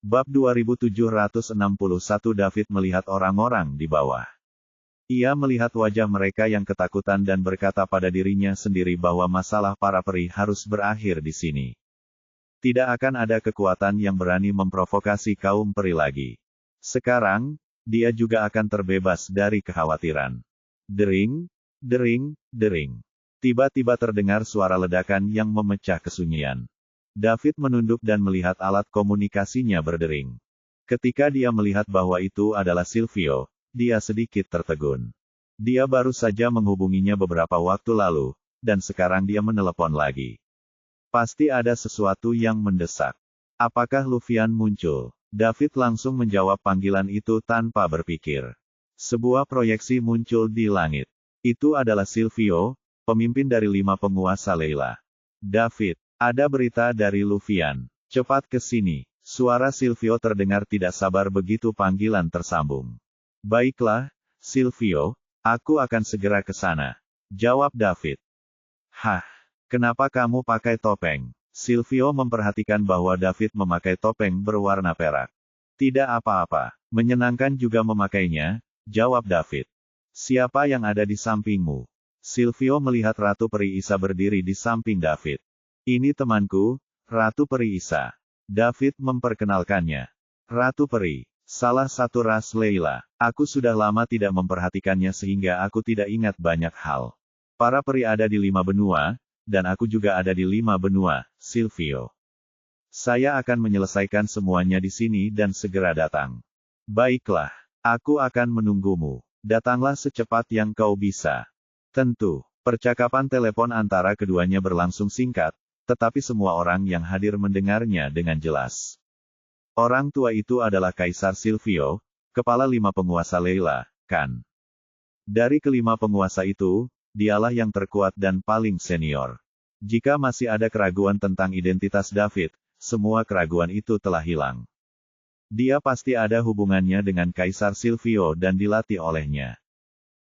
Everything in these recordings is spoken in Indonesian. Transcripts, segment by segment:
Bab 2761 David melihat orang-orang di bawah. Ia melihat wajah mereka yang ketakutan dan berkata pada dirinya sendiri bahwa masalah para peri harus berakhir di sini. Tidak akan ada kekuatan yang berani memprovokasi kaum peri lagi. Sekarang, dia juga akan terbebas dari kekhawatiran. Dering, dering, dering. Tiba-tiba terdengar suara ledakan yang memecah kesunyian. David menunduk dan melihat alat komunikasinya berdering. Ketika dia melihat bahwa itu adalah Silvio, dia sedikit tertegun. Dia baru saja menghubunginya beberapa waktu lalu, dan sekarang dia menelepon lagi. Pasti ada sesuatu yang mendesak. Apakah Luvian muncul? David langsung menjawab panggilan itu tanpa berpikir. Sebuah proyeksi muncul di langit. Itu adalah Silvio, pemimpin dari 5 penguasa Leila. David, ada berita dari Luvian. Cepat ke sini. Suara Silvio terdengar tidak sabar begitu panggilan tersambung. Baiklah, Silvio, aku akan segera ke sana. Jawab David. Hah, kenapa kamu pakai topeng? Silvio memperhatikan bahwa David memakai topeng berwarna perak. Tidak apa-apa, menyenangkan juga memakainya, jawab David. Siapa yang ada di sampingmu? Silvio melihat Ratu Peri Isa berdiri di samping David. Ini temanku, Ratu Peri Isa. David memperkenalkannya. Ratu Peri, salah satu ras Leila. Aku sudah lama tidak memperhatikannya sehingga aku tidak ingat banyak hal. Para peri ada di 5 benua, dan aku juga ada di 5 benua, Silvio. Saya akan menyelesaikan semuanya di sini dan segera datang. Baiklah, aku akan menunggumu. Datanglah secepat yang kau bisa. Tentu, percakapan telepon antara keduanya berlangsung singkat, tetapi semua orang yang hadir mendengarnya dengan jelas. Orang tua itu adalah Kaisar Silvio, kepala 5 penguasa Leila, kan? Dari kelima penguasa itu, dialah yang terkuat dan paling senior. Jika masih ada keraguan tentang identitas David, semua keraguan itu telah hilang. Dia pasti ada hubungannya dengan Kaisar Silvio dan dilatih olehnya.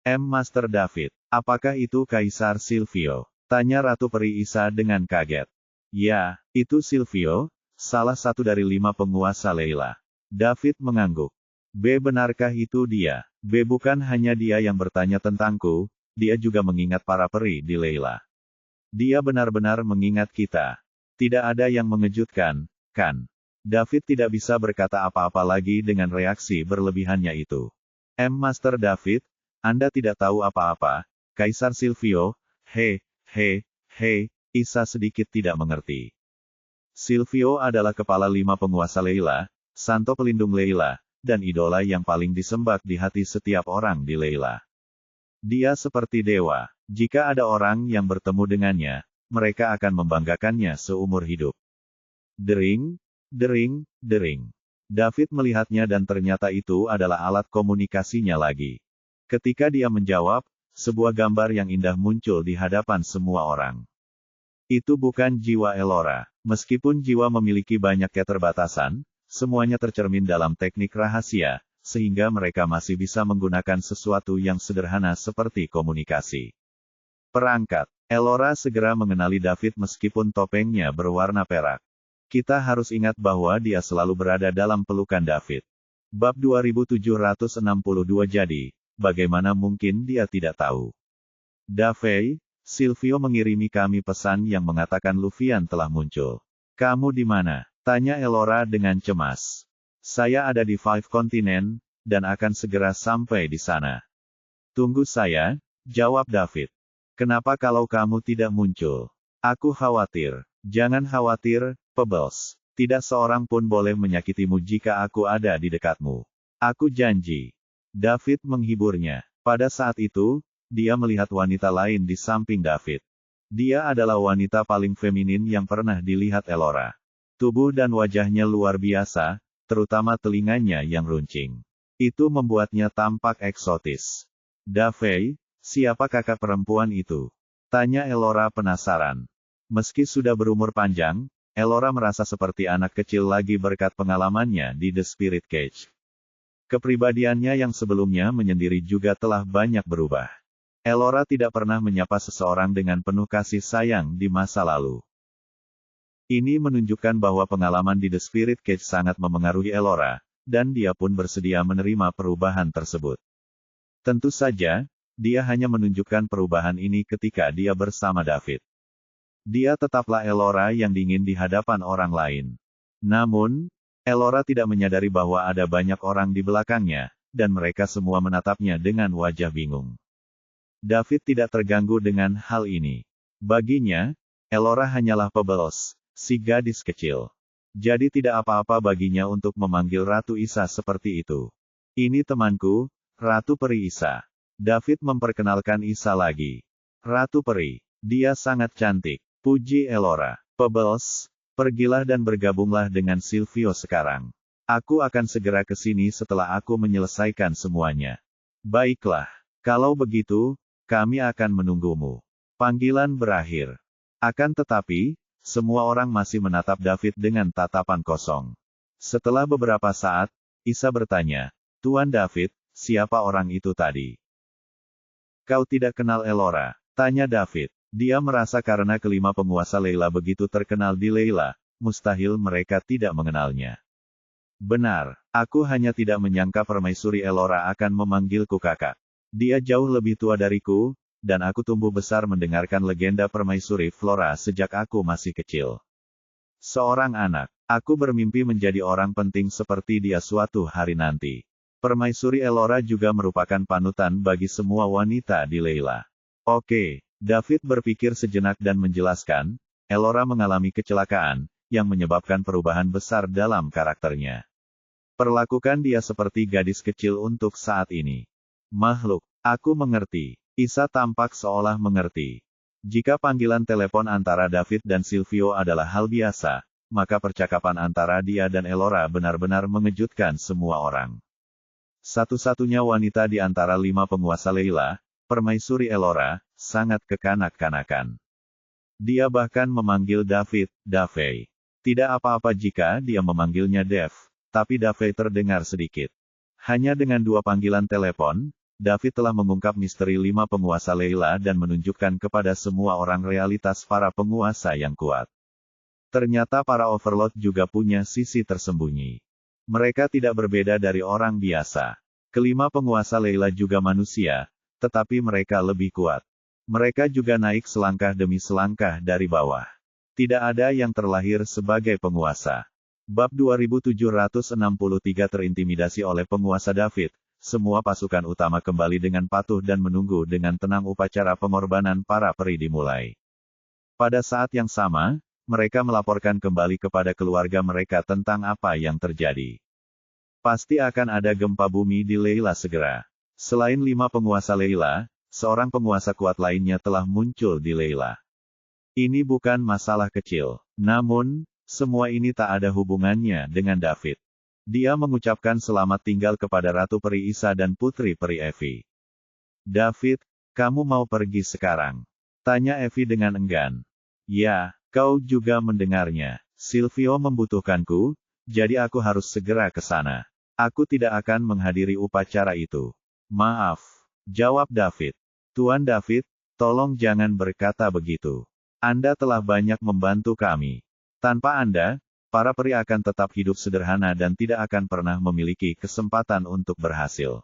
Master David, apakah itu Kaisar Silvio? Tanya Ratu Peri Isa dengan kaget. Ya, itu Silvio, salah satu dari 5 penguasa Leila. David mengangguk. Benarkah itu dia? Bukan hanya dia yang bertanya tentangku, dia juga mengingat para peri di Leila. Dia benar-benar mengingat kita. Tidak ada yang mengejutkan, kan? David tidak bisa berkata apa-apa lagi dengan reaksi berlebihannya itu. Master David, Anda tidak tahu apa-apa, Kaisar Silvio, Isa sedikit tidak mengerti. Silvio adalah kepala 5 penguasa Leila, santo pelindung Leila, dan idola yang paling disembah di hati setiap orang di Leila. Dia seperti dewa. Jika ada orang yang bertemu dengannya, mereka akan membanggakannya seumur hidup. Dering, dering, dering. David melihatnya dan ternyata itu adalah alat komunikasinya lagi. Ketika dia menjawab, sebuah gambar yang indah muncul di hadapan semua orang. Itu bukan jiwa Elora. Meskipun jiwa memiliki banyak keterbatasan, semuanya tercermin dalam teknik rahasia, sehingga mereka masih bisa menggunakan sesuatu yang sederhana seperti komunikasi. Perangkat. Elora segera mengenali David meskipun topengnya berwarna perak. Kita harus ingat bahwa dia selalu berada dalam pelukan David. Bab 2762 jadi, bagaimana mungkin dia tidak tahu? David, Silvio mengirimi kami pesan yang mengatakan Luvian telah muncul. Kamu di mana? Tanya Elora dengan cemas. Saya ada di 5 kontinen, dan akan segera sampai di sana. Tunggu saya, jawab David. Kenapa kalau kamu tidak muncul? Aku khawatir. Jangan khawatir, Pebbles. Tidak seorang pun boleh menyakitimu jika aku ada di dekatmu. Aku janji. David menghiburnya. Pada saat itu, dia melihat wanita lain di samping David. Dia adalah wanita paling feminin yang pernah dilihat Elora. Tubuh dan wajahnya luar biasa, terutama telinganya yang runcing. Itu membuatnya tampak eksotis. David, siapa kakak perempuan itu? Tanya Elora penasaran. Meski sudah berumur panjang, Elora merasa seperti anak kecil lagi berkat pengalamannya di The Spirit Cage. Kepribadiannya yang sebelumnya menyendiri juga telah banyak berubah. Elora tidak pernah menyapa seseorang dengan penuh kasih sayang di masa lalu. Ini menunjukkan bahwa pengalaman di The Spirit Cage sangat memengaruhi Elora, dan dia pun bersedia menerima perubahan tersebut. Tentu saja, dia hanya menunjukkan perubahan ini ketika dia bersama David. Dia tetaplah Elora yang dingin di hadapan orang lain. Namun, Elora tidak menyadari bahwa ada banyak orang di belakangnya, dan mereka semua menatapnya dengan wajah bingung. David tidak terganggu dengan hal ini. Baginya, Elora hanyalah Pebbles, si gadis kecil. Jadi tidak apa-apa baginya untuk memanggil Ratu Isa seperti itu. Ini temanku, Ratu Peri Isa. David memperkenalkan Isa lagi. Ratu Peri, dia sangat cantik, puji Elora. Pebbles, pergilah dan bergabunglah dengan Silvio sekarang. Aku akan segera ke sini setelah aku menyelesaikan semuanya. Baiklah, kalau begitu, kami akan menunggumu. Panggilan berakhir. Akan tetapi, semua orang masih menatap David dengan tatapan kosong. Setelah beberapa saat, Isa bertanya, "Tuan David, siapa orang itu tadi?" "Kau tidak kenal Elora?" tanya David. Dia merasa karena kelima penguasa Leila begitu terkenal di Leila, mustahil mereka tidak mengenalnya. "Benar, aku hanya tidak menyangka permaisuri Elora akan memanggilku kakak. Dia jauh lebih tua dariku, dan aku tumbuh besar mendengarkan legenda permaisuri Flora sejak aku masih kecil. Seorang anak, aku bermimpi menjadi orang penting seperti dia suatu hari nanti. Permaisuri Elora juga merupakan panutan bagi semua wanita di Leila." "Oke," David berpikir sejenak dan menjelaskan, "Elora mengalami kecelakaan, yang menyebabkan perubahan besar dalam karakternya. Perlakukan dia seperti gadis kecil untuk saat ini." "Makhluk, aku mengerti." Isa tampak seolah mengerti. Jika panggilan telepon antara David dan Silvio adalah hal biasa, maka percakapan antara dia dan Elora benar-benar mengejutkan semua orang. Satu-satunya wanita di antara 5 penguasa Leila, permaisuri Elora, sangat kekanak-kanakan. Dia bahkan memanggil David, Davey. Tidak apa-apa jika dia memanggilnya Dev, tapi Davey terdengar sedikit. Hanya dengan 2 panggilan telepon, David telah mengungkap misteri 5 penguasa Leila dan menunjukkan kepada semua orang realitas para penguasa yang kuat. Ternyata para overlord juga punya sisi tersembunyi. Mereka tidak berbeda dari orang biasa. Kelima penguasa Leila juga manusia, tetapi mereka lebih kuat. Mereka juga naik selangkah demi selangkah dari bawah. Tidak ada yang terlahir sebagai penguasa. Bab 2763 terintimidasi oleh penguasa David. Semua pasukan utama kembali dengan patuh dan menunggu dengan tenang upacara pengorbanan para peri dimulai. Pada saat yang sama, mereka melaporkan kembali kepada keluarga mereka tentang apa yang terjadi. Pasti akan ada gempa bumi di Leila segera. Selain 5 penguasa Leila, seorang penguasa kuat lainnya telah muncul di Leila. Ini bukan masalah kecil. Namun, semua ini tak ada hubungannya dengan David. Dia mengucapkan selamat tinggal kepada Ratu Peri Isa dan Putri Peri Evi. "David, kamu mau pergi sekarang?" tanya Evi dengan enggan. "Ya, kau juga mendengarnya. Silvio membutuhkanku, jadi aku harus segera ke sana. Aku tidak akan menghadiri upacara itu." "Maaf," jawab David. "Tuan David, tolong jangan berkata begitu. Anda telah banyak membantu kami. Tanpa Anda, para peri akan tetap hidup sederhana dan tidak akan pernah memiliki kesempatan untuk berhasil.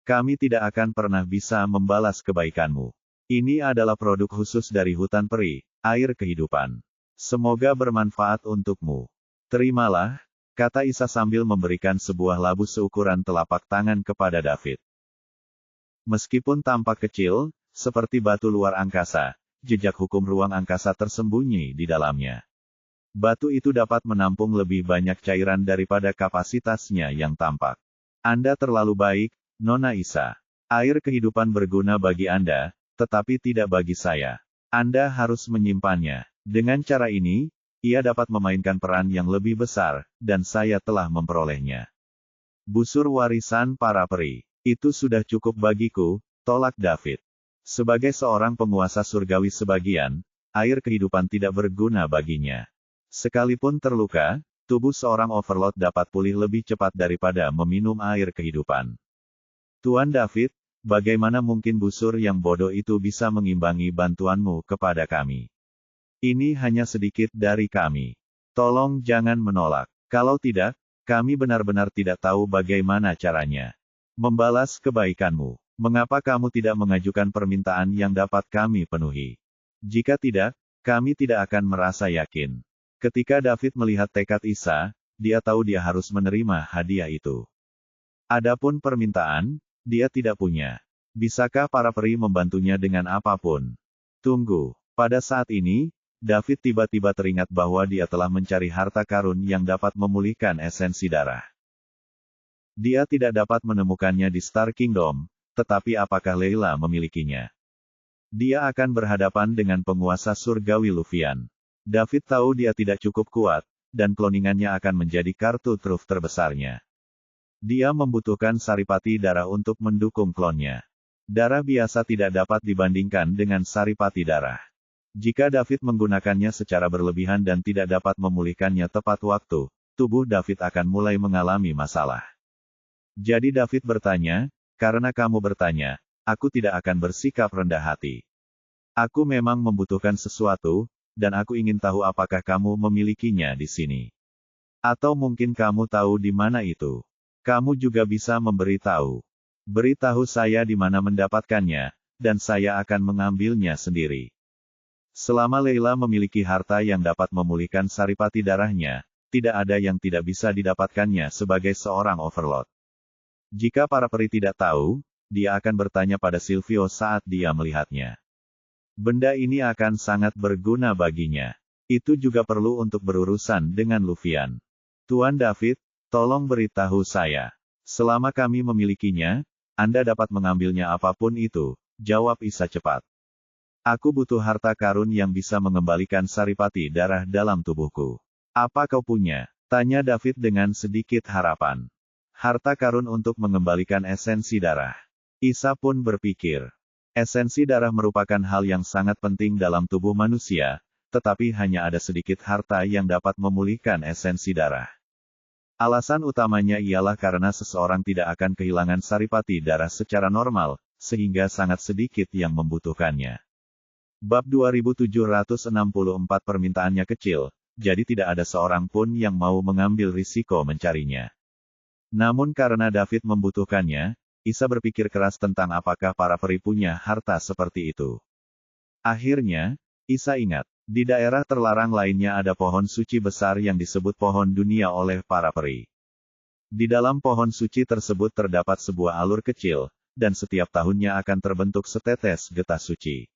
Kami tidak akan pernah bisa membalas kebaikanmu. Ini adalah produk khusus dari hutan peri, air kehidupan. Semoga bermanfaat untukmu. Terimalah," kata Isa sambil memberikan sebuah labu seukuran telapak tangan kepada David. Meskipun tampak kecil, seperti batu luar angkasa, jejak hukum ruang angkasa tersembunyi di dalamnya. Batu itu dapat menampung lebih banyak cairan daripada kapasitasnya yang tampak. "Anda terlalu baik, Nona Isa. Air kehidupan berguna bagi Anda, tetapi tidak bagi saya. Anda harus menyimpannya. Dengan cara ini, ia dapat memainkan peran yang lebih besar, dan saya telah memperolehnya." "Busur warisan para peri. Itu sudah cukup bagiku," tolak David. Sebagai seorang penguasa surgawi sebagian, air kehidupan tidak berguna baginya. Sekalipun terluka, tubuh seorang overlord dapat pulih lebih cepat daripada meminum air kehidupan. "Tuan David, bagaimana mungkin busur yang bodoh itu bisa mengimbangi bantuanmu kepada kami? Ini hanya sedikit dari kami. Tolong jangan menolak. Kalau tidak, kami benar-benar tidak tahu bagaimana caranya membalas kebaikanmu. Mengapa kamu tidak mengajukan permintaan yang dapat kami penuhi? Jika tidak, kami tidak akan merasa yakin. Ketika David melihat tekad Isa, dia tahu dia harus menerima hadiah itu. Adapun permintaan, dia tidak punya. Bisakah para peri membantunya dengan apapun? Tunggu. Pada saat ini, David tiba-tiba teringat bahwa dia telah mencari harta karun yang dapat memulihkan esensi darah. Dia tidak dapat menemukannya di Star Kingdom, tetapi apakah Layla memilikinya? Dia akan berhadapan dengan penguasa surgawi Lufian. David tahu dia tidak cukup kuat, dan kloningannya akan menjadi kartu truf terbesarnya. Dia membutuhkan saripati darah untuk mendukung klonnya. Darah biasa tidak dapat dibandingkan dengan saripati darah. Jika David menggunakannya secara berlebihan dan tidak dapat memulihkannya tepat waktu, tubuh David akan mulai mengalami masalah. Jadi David bertanya, "Karena kamu bertanya, aku tidak akan bersikap rendah hati. Aku memang membutuhkan sesuatu, dan aku ingin tahu apakah kamu memilikinya di sini. Atau mungkin kamu tahu di mana itu. Kamu juga bisa memberitahu. Beritahu saya di mana mendapatkannya, dan saya akan mengambilnya sendiri." Selama Layla memiliki harta yang dapat memulihkan saripati darahnya, tidak ada yang tidak bisa didapatkannya sebagai seorang overlord. Jika para peri tidak tahu, dia akan bertanya pada Silvio saat dia melihatnya. Benda ini akan sangat berguna baginya. Itu juga perlu untuk berurusan dengan Lufian. Tuan David, tolong beritahu saya. Selama kami memilikinya, Anda dapat mengambilnya apapun itu, jawab Isa cepat. Aku butuh harta karun yang bisa mengembalikan saripati darah dalam tubuhku. Apa kau punya? Tanya David dengan sedikit harapan. Harta karun untuk mengembalikan esensi darah. Isa pun berpikir. Esensi darah merupakan hal yang sangat penting dalam tubuh manusia, tetapi hanya ada sedikit harta yang dapat memulihkan esensi darah. Alasan utamanya ialah karena seseorang tidak akan kehilangan saripati darah secara normal, sehingga sangat sedikit yang membutuhkannya. Bab 2764 permintaannya kecil, jadi tidak ada seorang pun yang mau mengambil risiko mencarinya. Namun karena David membutuhkannya, Isa berpikir keras tentang apakah para peri punya harta seperti itu. Akhirnya, Isa ingat, di daerah terlarang lainnya ada pohon suci besar yang disebut pohon dunia oleh para peri. Di dalam pohon suci tersebut terdapat sebuah alur kecil, dan setiap tahunnya akan terbentuk setetes getah suci.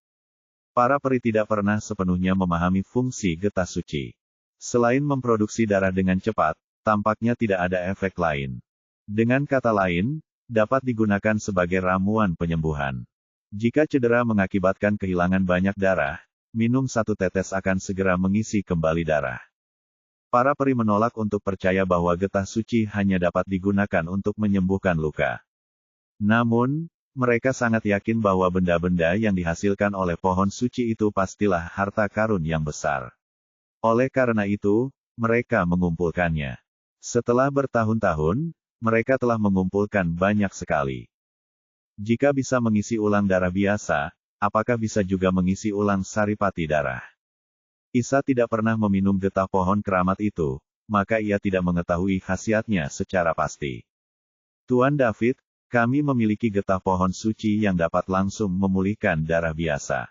Para peri tidak pernah sepenuhnya memahami fungsi getah suci. Selain memproduksi darah dengan cepat, tampaknya tidak ada efek lain. Dengan kata lain, dapat digunakan sebagai ramuan penyembuhan. Jika cedera mengakibatkan kehilangan banyak darah, minum satu tetes akan segera mengisi kembali darah. Para peri menolak untuk percaya bahwa getah suci hanya dapat digunakan untuk menyembuhkan luka. Namun, mereka sangat yakin bahwa benda-benda yang dihasilkan oleh pohon suci itu pastilah harta karun yang besar. Oleh karena itu, mereka mengumpulkannya. Setelah bertahun-tahun, mereka telah mengumpulkan banyak sekali. Jika bisa mengisi ulang darah biasa, apakah bisa juga mengisi ulang saripati darah? Isa tidak pernah meminum getah pohon keramat itu, maka ia tidak mengetahui khasiatnya secara pasti. Tuan David, kami memiliki getah pohon suci yang dapat langsung memulihkan darah biasa.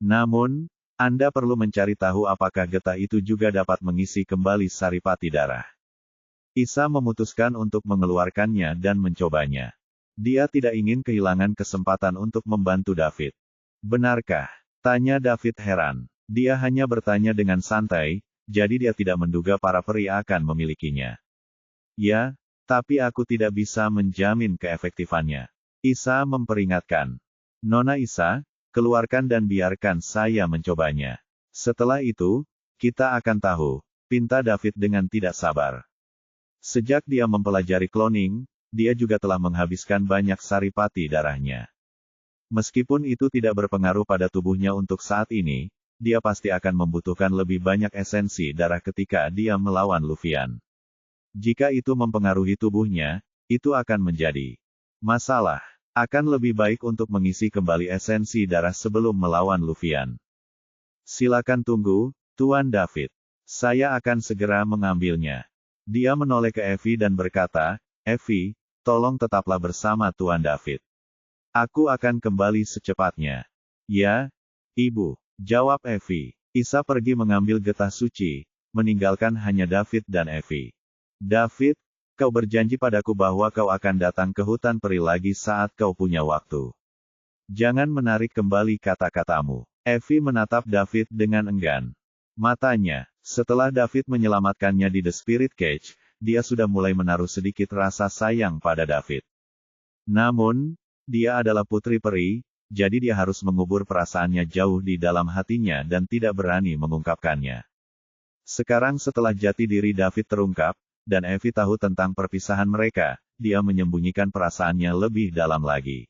Namun, Anda perlu mencari tahu apakah getah itu juga dapat mengisi kembali saripati darah. Isa memutuskan untuk mengeluarkannya dan mencobanya. Dia tidak ingin kehilangan kesempatan untuk membantu David. Benarkah? Tanya David heran. Dia hanya bertanya dengan santai, jadi dia tidak menduga para peri akan memilikinya. Ya, tapi aku tidak bisa menjamin keefektifannya. Isa memperingatkan. Nona Isa, keluarkan dan biarkan saya mencobanya. Setelah itu, kita akan tahu, pinta David dengan tidak sabar. Sejak dia mempelajari cloning, dia juga telah menghabiskan banyak saripati darahnya. Meskipun itu tidak berpengaruh pada tubuhnya untuk saat ini, dia pasti akan membutuhkan lebih banyak esensi darah ketika dia melawan Lufian. Jika itu mempengaruhi tubuhnya, itu akan menjadi masalah. Akan lebih baik untuk mengisi kembali esensi darah sebelum melawan Lufian. Silakan tunggu, Tuan David. Saya akan segera mengambilnya. Dia menoleh ke Evie dan berkata, Evie, tolong tetaplah bersama Tuan David. Aku akan kembali secepatnya. Ya, Ibu, jawab Evie. Isa pergi mengambil getah suci, meninggalkan hanya David dan Evie. David, kau berjanji padaku bahwa kau akan datang ke hutan peri lagi saat kau punya waktu. Jangan menarik kembali kata-katamu. Evie menatap David dengan enggan. Matanya, setelah David menyelamatkannya di The Spirit Cage, dia sudah mulai menaruh sedikit rasa sayang pada David. Namun, dia adalah putri peri, jadi dia harus mengubur perasaannya jauh di dalam hatinya dan tidak berani mengungkapkannya. Sekarang setelah jati diri David terungkap, dan Evie tahu tentang perpisahan mereka, dia menyembunyikan perasaannya lebih dalam lagi.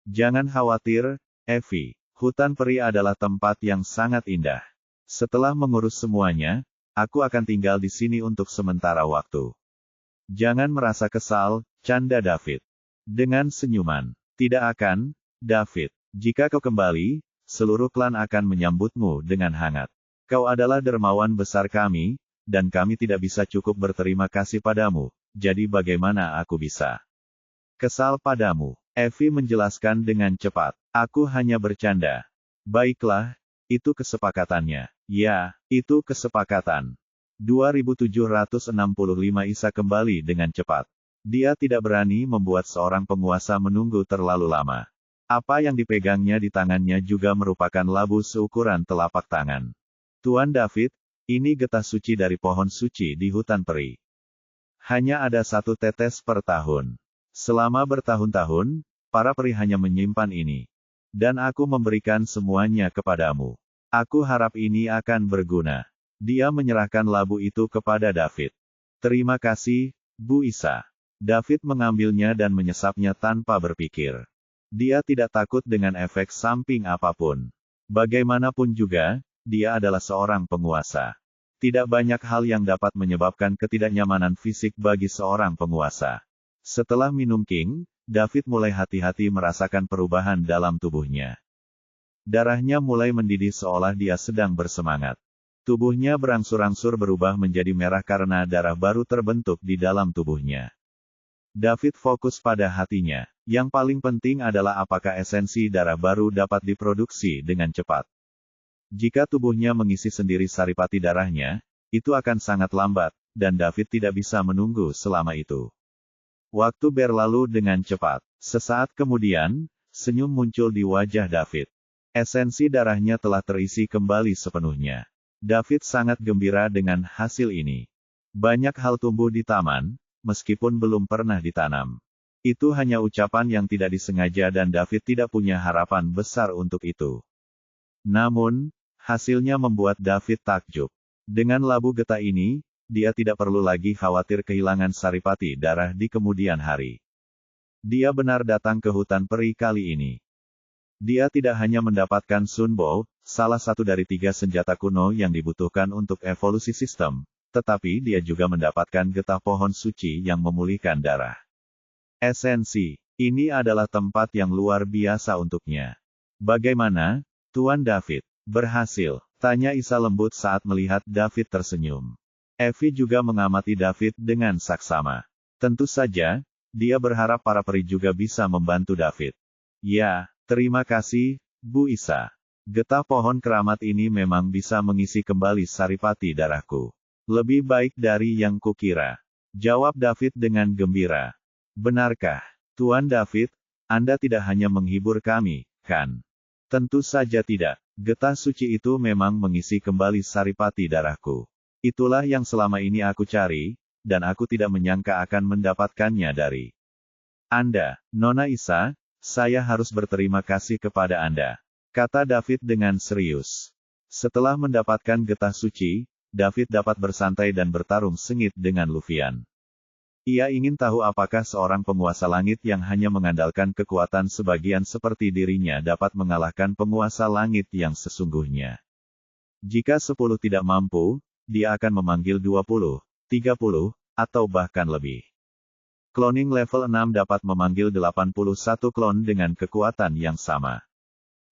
Jangan khawatir, Evie. Hutan peri adalah tempat yang sangat indah. Setelah mengurus semuanya, aku akan tinggal di sini untuk sementara waktu. Jangan merasa kesal, canda David. Dengan senyuman. Tidak akan, David. Jika kau kembali, seluruh klan akan menyambutmu dengan hangat. Kau adalah dermawan besar kami, dan kami tidak bisa cukup berterima kasih padamu, jadi bagaimana aku bisa kesal padamu? Evie menjelaskan dengan cepat. Aku hanya bercanda. Baiklah, itu kesepakatannya. Ya, itu kesepakatan. 2765 Isa kembali dengan cepat. Dia tidak berani membuat seorang penguasa menunggu terlalu lama. Apa yang dipegangnya di tangannya juga merupakan labu seukuran telapak tangan. Tuan David, ini getah suci dari pohon suci di hutan peri. Hanya ada 1 tetes per tahun. Selama bertahun-tahun, para peri hanya menyimpan ini. Dan aku memberikan semuanya kepadamu. Aku harap ini akan berguna. Dia menyerahkan labu itu kepada David. Terima kasih, Bu Isa. David mengambilnya dan menyesapnya tanpa berpikir. Dia tidak takut dengan efek samping apapun. Bagaimanapun juga, dia adalah seorang penguasa. Tidak banyak hal yang dapat menyebabkan ketidaknyamanan fisik bagi seorang penguasa. Setelah minum king, David mulai hati-hati merasakan perubahan dalam tubuhnya. Darahnya mulai mendidih seolah dia sedang bersemangat. Tubuhnya berangsur-angsur berubah menjadi merah karena darah baru terbentuk di dalam tubuhnya. David fokus pada hatinya. Yang paling penting adalah apakah esensi darah baru dapat diproduksi dengan cepat. Jika tubuhnya mengisi sendiri saripati darahnya, itu akan sangat lambat, dan David tidak bisa menunggu selama itu. Waktu berlalu dengan cepat. Sesaat kemudian, senyum muncul di wajah David. Esensi darahnya telah terisi kembali sepenuhnya. David sangat gembira dengan hasil ini. Banyak hal tumbuh di taman, meskipun belum pernah ditanam. Itu hanya ucapan yang tidak disengaja dan David tidak punya harapan besar untuk itu. Namun, hasilnya membuat David takjub. Dengan labu getah ini, dia tidak perlu lagi khawatir kehilangan saripati darah di kemudian hari. Dia benar datang ke hutan peri kali ini. Dia tidak hanya mendapatkan Sun Bow, salah satu dari 3 senjata kuno yang dibutuhkan untuk evolusi sistem, tetapi dia juga mendapatkan getah pohon suci yang memulihkan darah. Esensi, ini adalah tempat yang luar biasa untuknya. Bagaimana, Tuan David? Berhasil, tanya Isa lembut saat melihat David tersenyum. Evie juga mengamati David dengan saksama. Tentu saja, dia berharap para peri juga bisa membantu David. Ya, terima kasih, Bu Isa. Getah pohon keramat ini memang bisa mengisi kembali saripati darahku. Lebih baik dari yang kukira. Jawab David dengan gembira. Benarkah, Tuan David, Anda tidak hanya menghibur kami, kan? Tentu saja tidak. Getah suci itu memang mengisi kembali saripati darahku. Itulah yang selama ini aku cari, dan aku tidak menyangka akan mendapatkannya dari Anda, Nona Isa. Saya harus berterima kasih kepada Anda, kata David dengan serius. Setelah mendapatkan getah suci, David dapat bersantai dan bertarung sengit dengan Luvian. Ia ingin tahu apakah seorang penguasa langit yang hanya mengandalkan kekuatan sebagian seperti dirinya dapat mengalahkan penguasa langit yang sesungguhnya. Jika 10 tidak mampu, dia akan memanggil 20, 30, atau bahkan lebih. Cloning level 6 dapat memanggil 81 klon dengan kekuatan yang sama.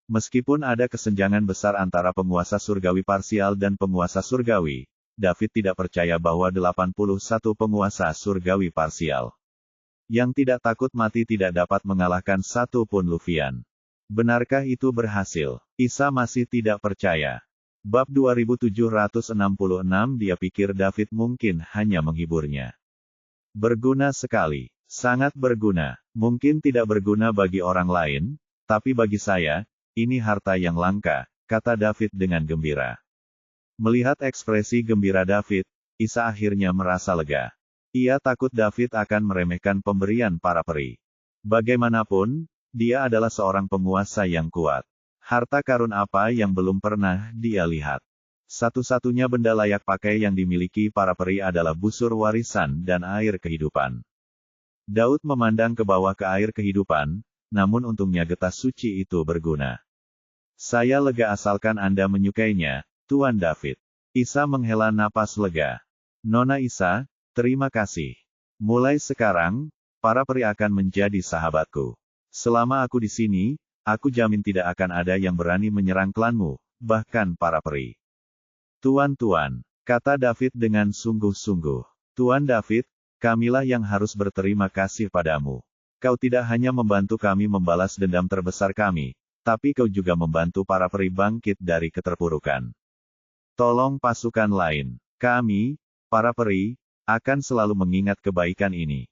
Meskipun ada kesenjangan besar antara penguasa surgawi parsial dan penguasa surgawi, David tidak percaya bahwa 81 penguasa surgawi parsial yang tidak takut mati tidak dapat mengalahkan satu pun Luvian. Benarkah itu berhasil? Isa masih tidak percaya. Bab 2766 dia pikir David mungkin hanya menghiburnya. Berguna sekali. Sangat berguna. Mungkin tidak berguna bagi orang lain, tapi bagi saya, ini harta yang langka, kata David dengan gembira. Melihat ekspresi gembira David, Isa akhirnya merasa lega. Ia takut David akan meremehkan pemberian para peri. Bagaimanapun, dia adalah seorang penguasa yang kuat. Harta karun apa yang belum pernah dia lihat. Satu-satunya benda layak pakai yang dimiliki para peri adalah busur warisan dan air kehidupan. Daud memandang ke bawah ke air kehidupan, namun untungnya getah suci itu berguna. Saya lega asalkan Anda menyukainya, Tuan David. Isa menghela napas lega. Nona Isa, terima kasih. Mulai sekarang, para peri akan menjadi sahabatku. Selama aku di sini, aku jamin tidak akan ada yang berani menyerang klanmu, bahkan para peri. Tuan-tuan, kata David dengan sungguh-sungguh. Tuan David, kamilah yang harus berterima kasih padamu. Kau tidak hanya membantu kami membalas dendam terbesar kami, tapi kau juga membantu para peri bangkit dari keterpurukan. Tolong pasukan lain. Kami, para peri, akan selalu mengingat kebaikan ini.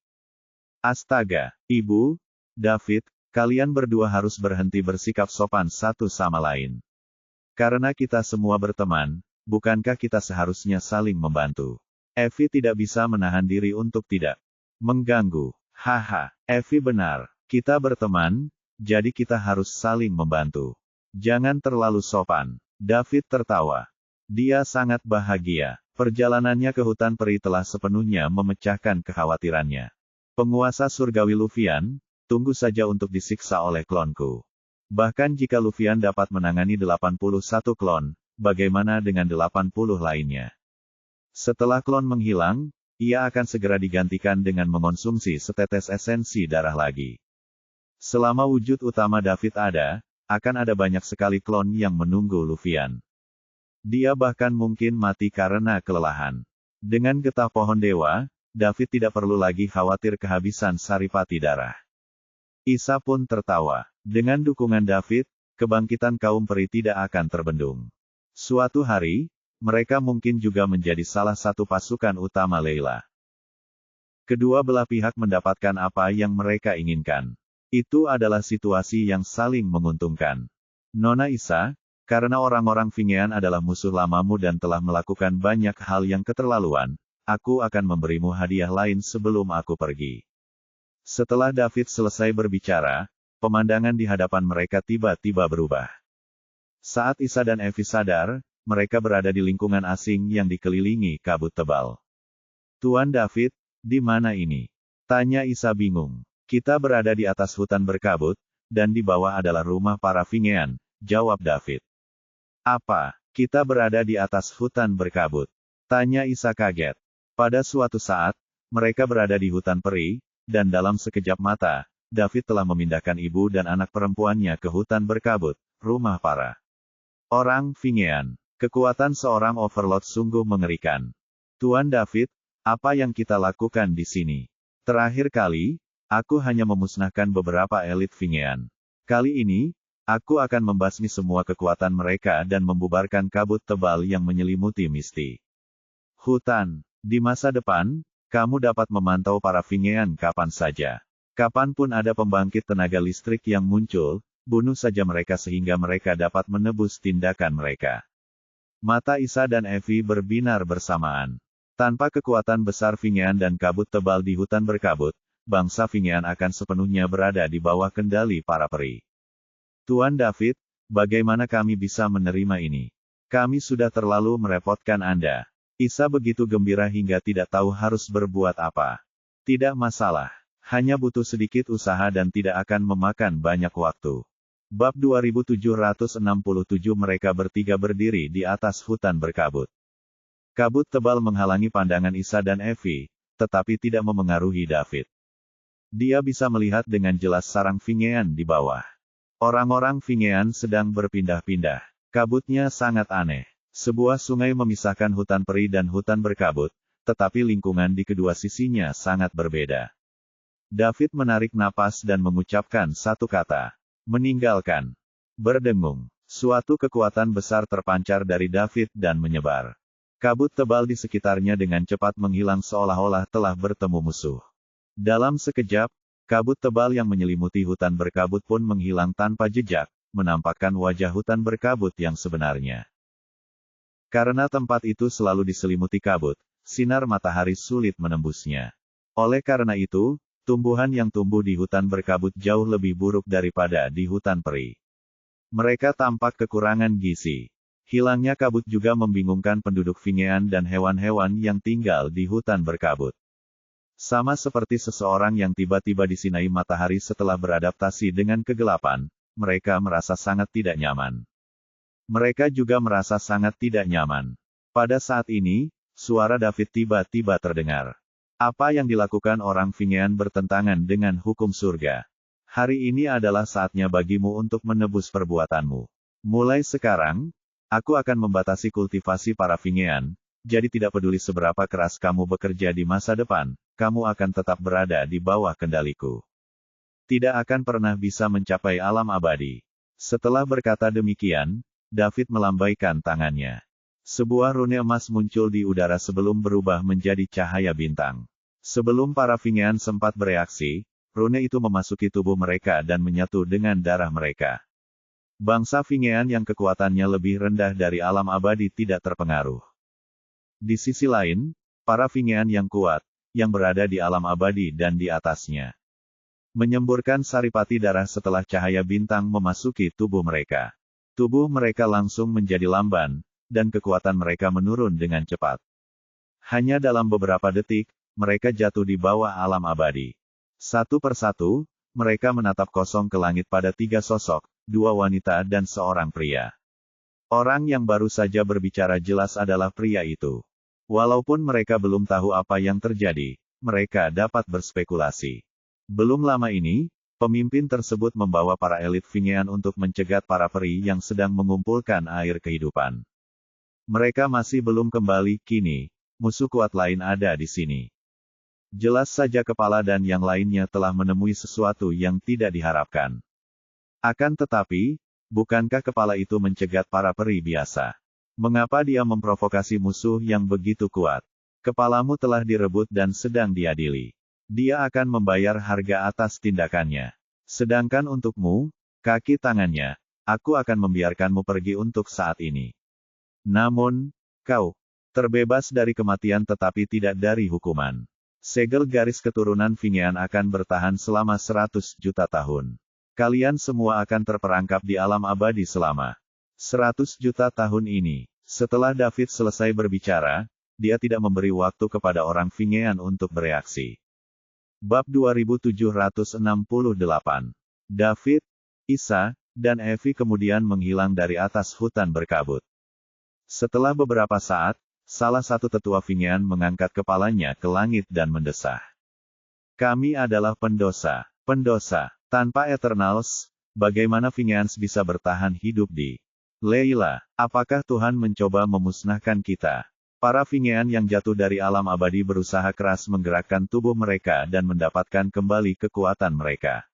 Astaga, Ibu, David, kalian berdua harus berhenti bersikap sopan satu sama lain. Karena kita semua berteman, bukankah kita seharusnya saling membantu? Evi tidak bisa menahan diri untuk tidak mengganggu. Haha, Evi benar. Kita berteman, jadi kita harus saling membantu. Jangan terlalu sopan. David tertawa. Dia sangat bahagia. Perjalanannya ke hutan peri telah sepenuhnya memecahkan kekhawatirannya. Penguasa surgawi Luvian, tunggu saja untuk disiksa oleh klonku. Bahkan jika Luvian dapat menangani 81 klon, bagaimana dengan 80 lainnya? Setelah klon menghilang, ia akan segera digantikan dengan mengonsumsi setetes esensi darah lagi. Selama wujud utama David ada, akan ada banyak sekali klon yang menunggu Luvian. Dia bahkan mungkin mati karena kelelahan. Dengan getah pohon dewa, David tidak perlu lagi khawatir kehabisan saripati darah. Isa pun tertawa. Dengan dukungan David, kebangkitan kaum peri tidak akan terbendung. Suatu hari, mereka mungkin juga menjadi salah satu pasukan utama Leila. Kedua belah pihak mendapatkan apa yang mereka inginkan. Itu adalah situasi yang saling menguntungkan. Nona Isa, karena orang-orang Vingean adalah musuh lamamu dan telah melakukan banyak hal yang keterlaluan, aku akan memberimu hadiah lain sebelum aku pergi. Setelah David selesai berbicara, pemandangan di hadapan mereka tiba-tiba berubah. Saat Isa dan Evi sadar, mereka berada di lingkungan asing yang dikelilingi kabut tebal. Tuan David, di mana ini? Tanya Isa bingung. Kita berada di atas hutan berkabut, dan di bawah adalah rumah para Vingean, jawab David. Apa, kita berada di atas hutan berkabut? Tanya Isa kaget. Pada suatu saat, mereka berada di hutan peri, dan dalam sekejap mata, David telah memindahkan ibu dan anak perempuannya ke hutan berkabut, rumah para orang Vingean. Kekuatan seorang overlord sungguh mengerikan. Tuan David, apa yang kita lakukan di sini? Terakhir kali, aku hanya memusnahkan beberapa elit Vingean. Kali ini, aku akan membasmi semua kekuatan mereka dan membubarkan kabut tebal yang menyelimuti Misty. Hutan. Di masa depan, kamu dapat memantau para Vingean kapan saja. Kapanpun ada pembangkit tenaga listrik yang muncul, bunuh saja mereka sehingga mereka dapat menebus tindakan mereka. Mata Isa dan Evi berbinar bersamaan. Tanpa kekuatan besar Vingean dan kabut tebal di hutan berkabut, bangsa Vingean akan sepenuhnya berada di bawah kendali para peri. Tuan David, bagaimana kami bisa menerima ini? Kami sudah terlalu merepotkan Anda. Isa begitu gembira hingga tidak tahu harus berbuat apa. Tidak masalah. Hanya butuh sedikit usaha dan tidak akan memakan banyak waktu. Bab 2767 mereka bertiga berdiri di atas hutan berkabut. Kabut tebal menghalangi pandangan Isa dan Evi, tetapi tidak memengaruhi David. Dia bisa melihat dengan jelas sarang Vingean di bawah. Orang-orang Vingean sedang berpindah-pindah. Kabutnya sangat aneh. Sebuah sungai memisahkan hutan peri dan hutan berkabut, tetapi lingkungan di kedua sisinya sangat berbeda. David menarik napas dan mengucapkan satu kata. Meninggalkan. Berdengung. Suatu kekuatan besar terpancar dari David dan menyebar. Kabut tebal di sekitarnya dengan cepat menghilang seolah-olah telah bertemu musuh. Dalam sekejap, kabut tebal yang menyelimuti hutan berkabut pun menghilang tanpa jejak, menampakkan wajah hutan berkabut yang sebenarnya. Karena tempat itu selalu diselimuti kabut, sinar matahari sulit menembusnya. Oleh karena itu, tumbuhan yang tumbuh di hutan berkabut jauh lebih buruk daripada di hutan peri. Mereka tampak kekurangan gizi. Hilangnya kabut juga membingungkan penduduk Vingean dan hewan-hewan yang tinggal di hutan berkabut. Sama seperti seseorang yang tiba-tiba disinai matahari setelah beradaptasi dengan kegelapan, mereka merasa sangat tidak nyaman. Mereka juga merasa sangat tidak nyaman. Pada saat ini, suara David tiba-tiba terdengar. Apa yang dilakukan orang Vingean bertentangan dengan hukum surga. Hari ini adalah saatnya bagimu untuk menebus perbuatanmu. Mulai sekarang, aku akan membatasi kultivasi para Vingean, jadi tidak peduli seberapa keras kamu bekerja di masa depan, kamu akan tetap berada di bawah kendaliku. Tidak akan pernah bisa mencapai alam abadi. Setelah berkata demikian, David melambaikan tangannya. Sebuah rune emas muncul di udara sebelum berubah menjadi cahaya bintang. Sebelum para Vingean sempat bereaksi, rune itu memasuki tubuh mereka dan menyatu dengan darah mereka. Bangsa Vingean yang kekuatannya lebih rendah dari alam abadi tidak terpengaruh. Di sisi lain, para Vingean yang kuat, yang berada di alam abadi dan di atasnya, menyemburkan saripati darah setelah cahaya bintang memasuki tubuh mereka. Tubuh mereka langsung menjadi lamban, dan kekuatan mereka menurun dengan cepat. Hanya dalam beberapa detik, mereka jatuh di bawah alam abadi. Satu persatu, mereka menatap kosong ke langit pada 3 sosok, 2 wanita dan seorang pria. Orang yang baru saja berbicara jelas adalah pria itu. Walaupun mereka belum tahu apa yang terjadi, mereka dapat berspekulasi. Belum lama ini, pemimpin tersebut membawa para elit Vingean untuk mencegat para peri yang sedang mengumpulkan air kehidupan. Mereka masih belum kembali, kini, musuh kuat lain ada di sini. Jelas saja kepala dan yang lainnya telah menemui sesuatu yang tidak diharapkan. Akan tetapi, bukankah kepala itu mencegat para peri biasa? Mengapa dia memprovokasi musuh yang begitu kuat? Kepalamu telah direbut dan sedang diadili. Dia akan membayar harga atas tindakannya. Sedangkan untukmu, kaki tangannya, aku akan membiarkanmu pergi untuk saat ini. Namun, kau terbebas dari kematian tetapi tidak dari hukuman. Segel garis keturunan Vingean akan bertahan selama 100 juta tahun. Kalian semua akan terperangkap di alam abadi selama 100 juta tahun ini. Setelah David selesai berbicara, dia tidak memberi waktu kepada orang Vingean untuk bereaksi. Bab 2768. David, Isa, dan Evi kemudian menghilang dari atas hutan berkabut. Setelah beberapa saat, salah satu tetua Vingean mengangkat kepalanya ke langit dan mendesah. Kami adalah pendosa. Tanpa Eternals, bagaimana Vingeans bisa bertahan hidup di Leila? Apakah Tuhan mencoba memusnahkan kita? Para Vingean yang jatuh dari alam abadi berusaha keras menggerakkan tubuh mereka dan mendapatkan kembali kekuatan mereka.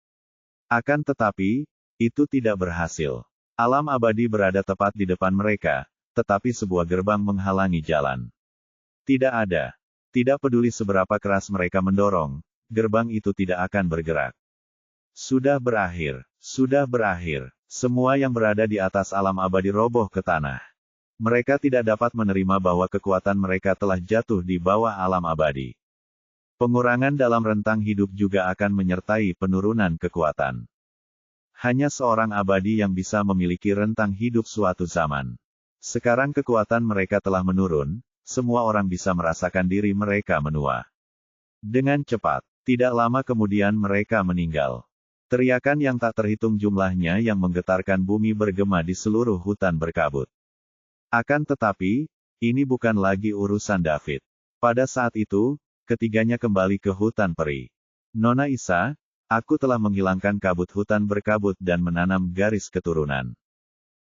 Akan tetapi, itu tidak berhasil. Alam abadi berada tepat di depan mereka, tetapi sebuah gerbang menghalangi jalan. Tidak peduli seberapa keras mereka mendorong, gerbang itu tidak akan bergerak. Sudah berakhir. Semua yang berada di atas alam abadi roboh ke tanah. Mereka tidak dapat menerima bahwa kekuatan mereka telah jatuh di bawah alam abadi. Pengurangan dalam rentang hidup juga akan menyertai penurunan kekuatan. Hanya seorang abadi yang bisa memiliki rentang hidup suatu zaman. Sekarang kekuatan mereka telah menurun, semua orang bisa merasakan diri mereka menua. Dengan cepat, tidak lama kemudian mereka meninggal. Teriakan yang tak terhitung jumlahnya yang menggetarkan bumi bergema di seluruh hutan berkabut. Akan tetapi, ini bukan lagi urusan David. Pada saat itu, ketiganya kembali ke hutan peri. Nona Isa, Aku telah menghilangkan kabut hutan berkabut dan menanam garis keturunan.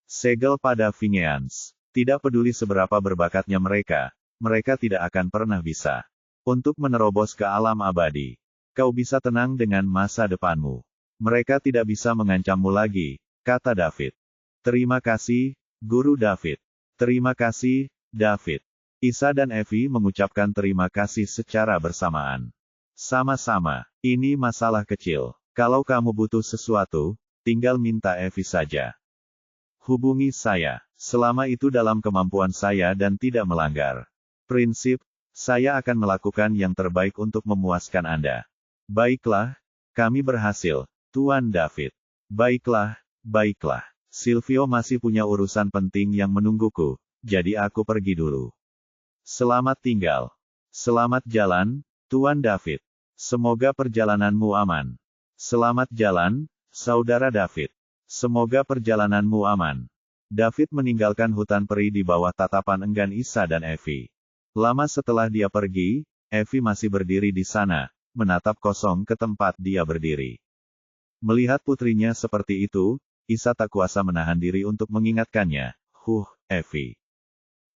Segel pada Vingeans. Tidak peduli seberapa berbakatnya mereka, mereka tidak akan pernah bisa untuk menerobos ke alam abadi. Kau bisa tenang dengan masa depanmu. Mereka tidak bisa mengancammu lagi, kata David. Terima kasih, Guru David. Terima kasih, David. Isa dan Evie mengucapkan terima kasih secara bersamaan. Sama-sama, ini masalah kecil. Kalau kamu butuh sesuatu, tinggal minta Evie saja. Hubungi saya, selama itu dalam kemampuan saya dan tidak melanggar prinsip, saya akan melakukan yang terbaik untuk memuaskan Anda. Baiklah, kami berhasil, Tuan David. Baiklah, baiklah. Silvio masih punya urusan penting yang menungguku, jadi aku pergi dulu. Selamat tinggal. Selamat jalan, Tuan David. Semoga perjalananmu aman. Selamat jalan, Saudara David. Semoga perjalananmu aman. David meninggalkan hutan peri di bawah tatapan enggan Isa dan Evie. Lama setelah dia pergi, Evie masih berdiri di sana, menatap kosong ke tempat dia berdiri. Melihat putrinya seperti itu, Isa tak kuasa menahan diri untuk mengingatkannya. Evie.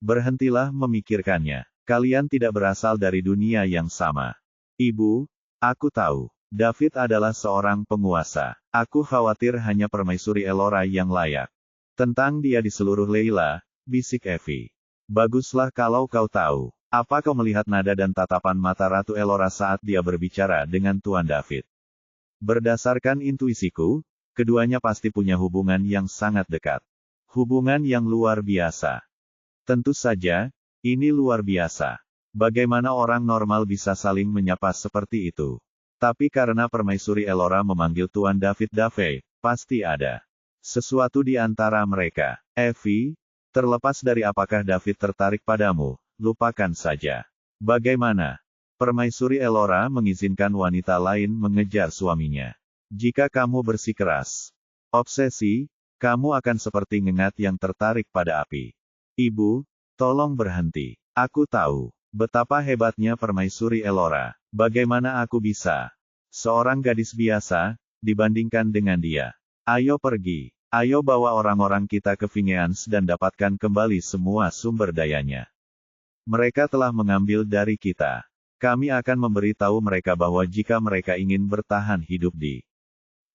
Berhentilah memikirkannya. Kalian tidak berasal dari dunia yang sama. Ibu, aku tahu. David adalah seorang penguasa. Aku khawatir hanya permaisuri Elora yang layak. Tentang dia di seluruh Leila, bisik Evie. Baguslah kalau kau tahu. Apa kau melihat nada dan tatapan mata Ratu Elora saat dia berbicara dengan Tuan David? Berdasarkan intuisiku, keduanya pasti punya hubungan yang sangat dekat. Hubungan yang luar biasa. Tentu saja, ini luar biasa. Bagaimana orang normal bisa saling menyapa seperti itu? Tapi karena permaisuri Elora memanggil Tuan David Dave, pasti ada sesuatu di antara mereka. Evie, terlepas dari apakah David tertarik padamu, lupakan saja. Bagaimana? Permaisuri Elora mengizinkan wanita lain mengejar suaminya. Jika kamu bersikeras obsesi, kamu akan seperti ngengat yang tertarik pada api. Ibu, tolong berhenti. Aku tahu betapa hebatnya Permaisuri Elora. Bagaimana aku bisa? Seorang gadis biasa, dibandingkan dengan dia. Ayo pergi. Ayo bawa orang-orang kita ke Vingeans dan dapatkan kembali semua sumber dayanya. Mereka telah mengambil dari kita. Kami akan memberitahu mereka bahwa jika mereka ingin bertahan hidup di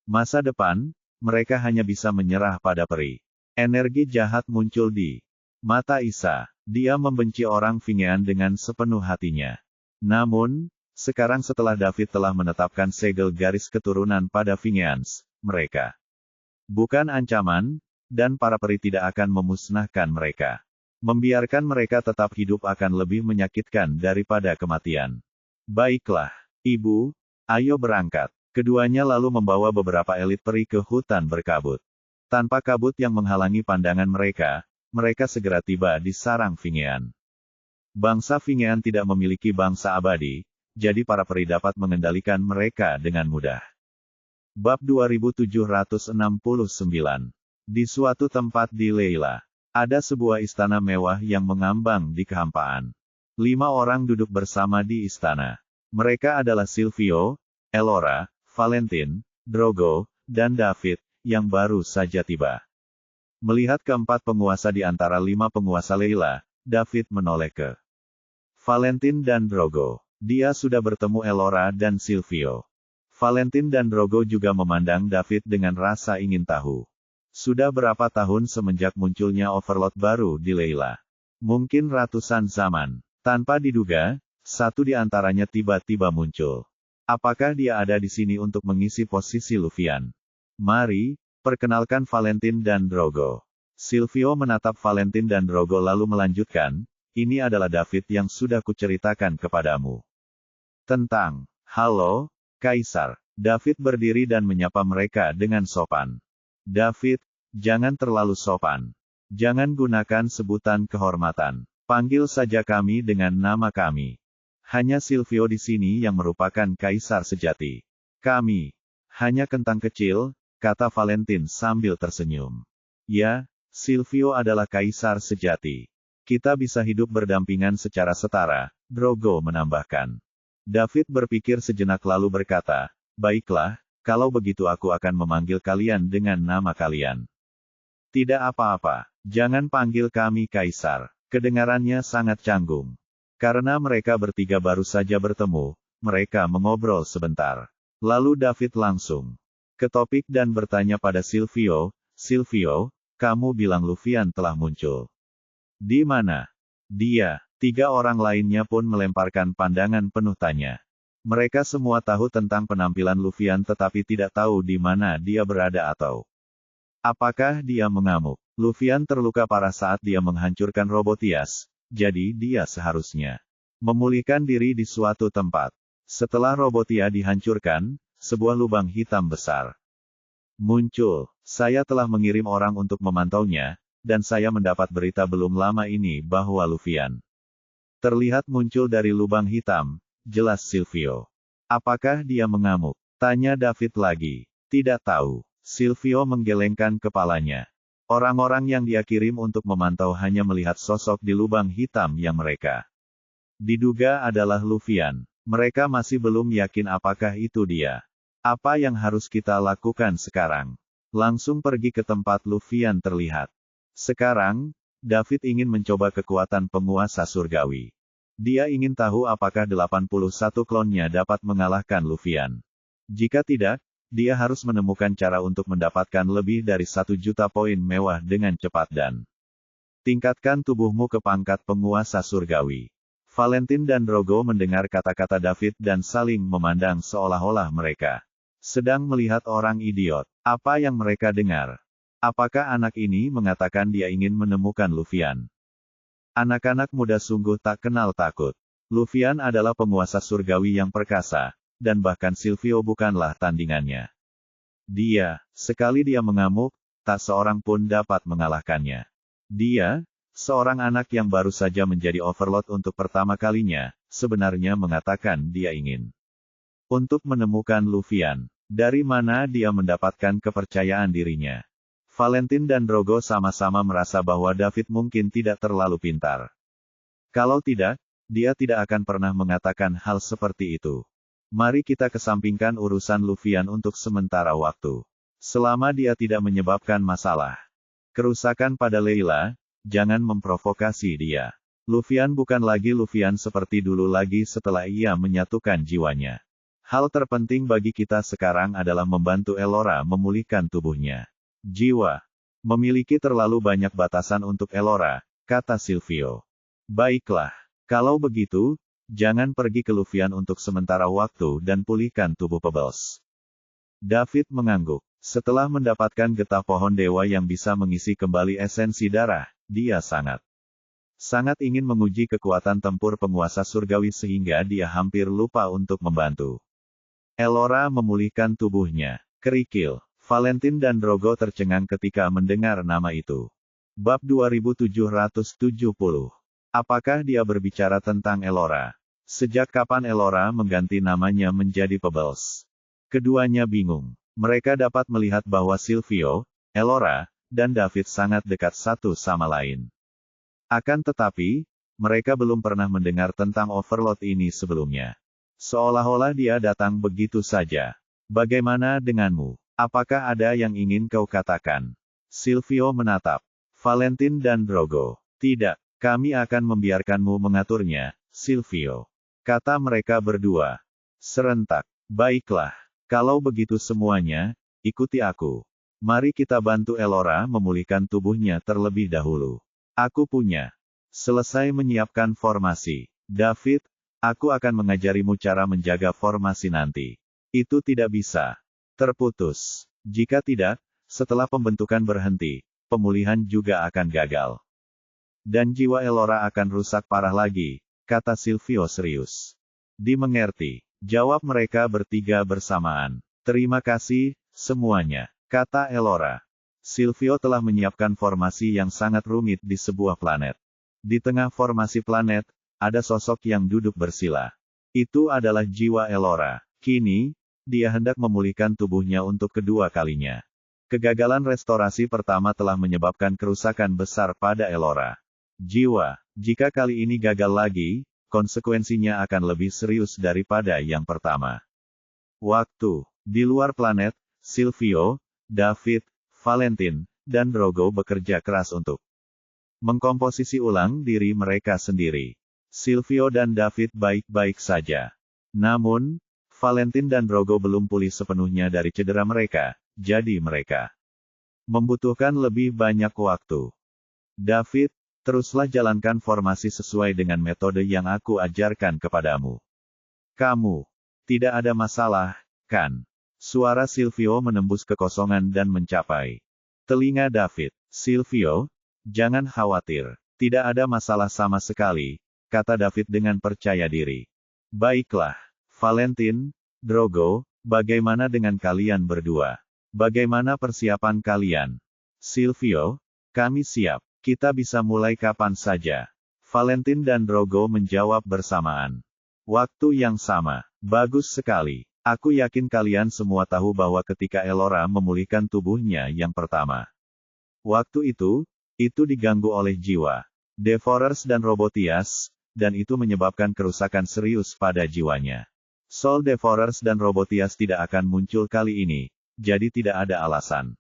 masa depan, mereka hanya bisa menyerah pada peri. Energi jahat muncul di mata Isa. Dia membenci orang Vingean dengan sepenuh hatinya. Namun, sekarang setelah David telah menetapkan segel garis keturunan pada Vingeans, mereka bukan ancaman, dan para peri tidak akan memusnahkan mereka. Membiarkan mereka tetap hidup akan lebih menyakitkan daripada kematian. Baiklah, Ibu, ayo berangkat. Keduanya lalu membawa beberapa elit peri ke hutan berkabut. Tanpa kabut yang menghalangi pandangan mereka, mereka segera tiba di sarang Vingean. Bangsa Vingean tidak memiliki bangsa abadi, jadi para peri dapat mengendalikan mereka dengan mudah. Bab 2769. Di suatu tempat di Leila, ada sebuah istana mewah yang mengambang di kehampaan. 5 orang duduk bersama di istana. Mereka adalah Silvio, Elora, Valentin, Drogo, dan David, yang baru saja tiba. Melihat keempat penguasa di antara 5 penguasa Leila, David menoleh ke Valentin dan Drogo. Dia sudah bertemu Elora dan Silvio. Valentin dan Drogo juga memandang David dengan rasa ingin tahu. Sudah berapa tahun semenjak munculnya Overlord baru di Leila? Mungkin ratusan zaman. Tanpa diduga, satu di antaranya tiba-tiba muncul. Apakah dia ada di sini untuk mengisi posisi Luvian? Mari, perkenalkan Valentin dan Drogo. Silvio menatap Valentin dan Drogo lalu melanjutkan, ini adalah David yang sudah kuceritakan kepadamu. Tentang, halo, Kaisar. David berdiri dan menyapa mereka dengan sopan. David, jangan terlalu sopan. Jangan gunakan sebutan kehormatan. Panggil saja kami dengan nama kami. Hanya Silvio di sini yang merupakan Kaisar sejati. Kami, hanya kentang kecil, kata Valentin sambil tersenyum. Ya, Silvio adalah Kaisar sejati. Kita bisa hidup berdampingan secara setara, Drogo menambahkan. David berpikir sejenak lalu berkata, baiklah, kalau begitu aku akan memanggil kalian dengan nama kalian. Tidak apa-apa, jangan panggil kami Kaisar. Kedengarannya sangat canggung. Karena mereka bertiga baru saja bertemu, mereka mengobrol sebentar. Lalu David langsung ke topik dan bertanya pada Silvio, "Silvio, kamu bilang Luvian telah muncul. Di mana?" "Dia." Tiga orang lainnya pun melemparkan pandangan penuh tanya. Mereka semua tahu tentang penampilan Luvian tetapi tidak tahu di mana dia berada atau apakah dia mengamuk. Luvian terluka parah saat dia menghancurkan Robotias, jadi dia seharusnya memulihkan diri di suatu tempat. Setelah Robotia dihancurkan, sebuah lubang hitam besar muncul. Saya telah mengirim orang untuk memantaunya, dan saya mendapat berita belum lama ini bahwa Luvian terlihat muncul dari lubang hitam, jelas Silvio. "Apakah dia mengamuk?" tanya David lagi. "Tidak tahu." Silvio menggelengkan kepalanya. Orang-orang yang dia kirim untuk memantau hanya melihat sosok di lubang hitam yang mereka diduga adalah Luvian. Mereka masih belum yakin apakah itu dia. "Apa yang harus kita lakukan sekarang?" "Langsung pergi ke tempat Luvian terlihat." Sekarang, David ingin mencoba kekuatan penguasa surgawi. Dia ingin tahu apakah 81 klonnya dapat mengalahkan Luvian. Jika tidak, dia harus menemukan cara untuk mendapatkan lebih dari 1 juta poin mewah dengan cepat dan tingkatkan tubuhmu ke pangkat penguasa surgawi. Valentin dan Drogo mendengar kata-kata David dan saling memandang seolah-olah mereka sedang melihat orang idiot. Apa yang mereka dengar? Apakah anak ini mengatakan dia ingin menemukan Luvian? Anak-anak muda sungguh tak kenal takut. Luvian adalah penguasa surgawi yang perkasa, dan bahkan Silvio bukanlah tandingannya. Sekali dia mengamuk, tak seorang pun dapat mengalahkannya. Dia, seorang anak yang baru saja menjadi overlord untuk pertama kalinya, sebenarnya mengatakan dia ingin untuk menemukan Luvian. Dari mana dia mendapatkan kepercayaan dirinya? Valentin dan Drogo sama-sama merasa bahwa David mungkin tidak terlalu pintar. Kalau tidak, dia tidak akan pernah mengatakan hal seperti itu. Mari kita kesampingkan urusan Luvian untuk sementara waktu. Selama dia tidak menyebabkan masalah kerusakan pada Leila, jangan memprovokasi dia. Luvian bukan lagi Luvian seperti dulu lagi setelah ia menyatukan jiwanya. Hal terpenting bagi kita sekarang adalah membantu Elora memulihkan tubuhnya. Jiwa memiliki terlalu banyak batasan untuk Elora, kata Silvio. Baiklah, kalau begitu, jangan pergi ke Luvian untuk sementara waktu dan pulihkan tubuh Pebbles. David mengangguk. Setelah mendapatkan getah pohon dewa yang bisa mengisi kembali esensi darah, dia sangat ingin menguji kekuatan tempur penguasa surgawi sehingga dia hampir lupa untuk membantu Elora memulihkan tubuhnya. Kerikil. Valentin dan Drogo tercengang ketika mendengar nama itu. Bab 2770. Apakah dia berbicara tentang Elora? Sejak kapan Elora mengganti namanya menjadi Pebbles? Keduanya bingung. Mereka dapat melihat bahwa Silvio, Elora, dan David sangat dekat satu sama lain. Akan tetapi, mereka belum pernah mendengar tentang Overlord ini sebelumnya. Seolah-olah dia datang begitu saja. Bagaimana denganmu? Apakah ada yang ingin kau katakan? Silvio menatap Valentin dan Drogo. Tidak, kami akan membiarkanmu mengaturnya, Silvio. Kata mereka berdua. Serentak. Baiklah. Kalau begitu semuanya, ikuti aku. Mari kita bantu Elora memulihkan tubuhnya terlebih dahulu. Aku punya. Selesai menyiapkan formasi. David, aku akan mengajarimu cara menjaga formasi nanti. Itu tidak bisa terputus. Jika tidak, setelah pembentukan berhenti, pemulihan juga akan gagal. Dan jiwa Elora akan rusak parah lagi, kata Silvio serius. Dimengerti, jawab mereka bertiga bersamaan. Terima kasih, semuanya, kata Elora. Silvio telah menyiapkan formasi yang sangat rumit di sebuah planet. Di tengah formasi planet, ada sosok yang duduk bersila. Itu adalah jiwa Elora. Kini, dia hendak memulihkan tubuhnya untuk kedua kalinya. Kegagalan restorasi pertama telah menyebabkan kerusakan besar pada Elora. Jiwa, jika kali ini gagal lagi, konsekuensinya akan lebih serius daripada yang pertama. Waktu, Di luar planet, Silvio, David, Valentin, dan Drogo bekerja keras untuk mengkomposisi ulang diri mereka sendiri. Silvio dan David baik-baik saja. Namun, Valentin dan Drogo belum pulih sepenuhnya dari cedera mereka, jadi mereka membutuhkan lebih banyak waktu. David, teruslah jalankan formasi sesuai dengan metode yang aku ajarkan kepadamu. Kamu tidak ada masalah, kan? Suara Silvio menembus kekosongan dan mencapai telinga David. Silvio, jangan khawatir. Tidak ada masalah sama sekali, kata David dengan percaya diri. Baiklah, Valentin, Drogo, bagaimana dengan kalian berdua? Bagaimana persiapan kalian? Silvio, kami siap. Kita bisa mulai kapan saja. Valentin dan Drogo menjawab bersamaan. Waktu yang sama. Bagus sekali. Aku yakin kalian semua tahu bahwa ketika Elora memulihkan tubuhnya yang pertama, waktu itu diganggu oleh jiwa Devourers dan Robotias, dan itu menyebabkan kerusakan serius pada jiwanya. Soul Devourers dan Robotias tidak akan muncul kali ini, jadi tidak ada alasan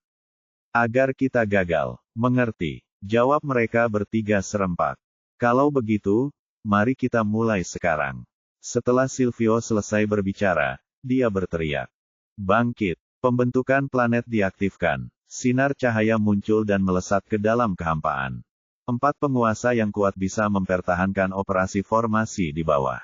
agar kita gagal. Mengerti? Jawab mereka bertiga serempak. Kalau begitu, mari kita mulai sekarang. Setelah Silvio selesai berbicara, dia berteriak. Bangkit. Pembentukan planet diaktifkan. Sinar cahaya muncul dan melesat ke dalam kehampaan. 4 penguasa yang kuat bisa mempertahankan operasi formasi di bawah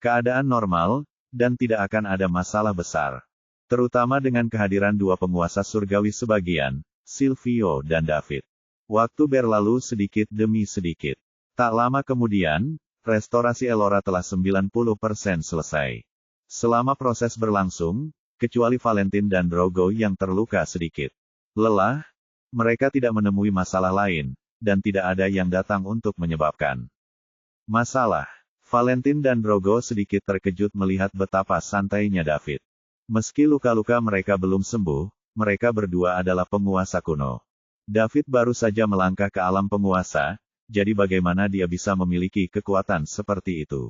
keadaan normal, dan tidak akan ada masalah besar. Terutama dengan kehadiran 2 penguasa surgawi sebagian, Silvio dan David. Waktu berlalu sedikit demi sedikit. Tak lama kemudian, restorasi Elora telah 90% selesai. Selama proses berlangsung, kecuali Valentin dan Drogo yang terluka sedikit lelah, mereka tidak menemui masalah lain, dan tidak ada yang datang untuk menyebabkan masalah. Valentin dan Drogo sedikit terkejut melihat betapa santainya David. Meski luka-luka mereka belum sembuh, mereka berdua adalah penguasa kuno. David baru saja melangkah ke alam penguasa, jadi bagaimana dia bisa memiliki kekuatan seperti itu?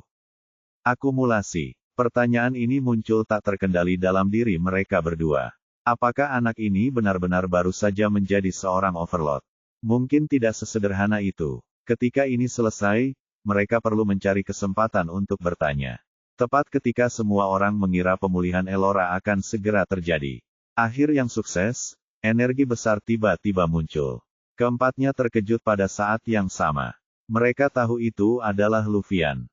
Akumulasi. Pertanyaan ini muncul tak terkendali dalam diri mereka berdua. Apakah anak ini benar-benar baru saja menjadi seorang overlord? Mungkin tidak sesederhana itu. Ketika ini selesai, mereka perlu mencari kesempatan untuk bertanya. Tepat ketika semua orang mengira pemulihan Elora akan segera terjadi. Akhir yang sukses, energi besar tiba-tiba muncul. Keempatnya terkejut pada saat yang sama. Mereka tahu itu adalah Luvian.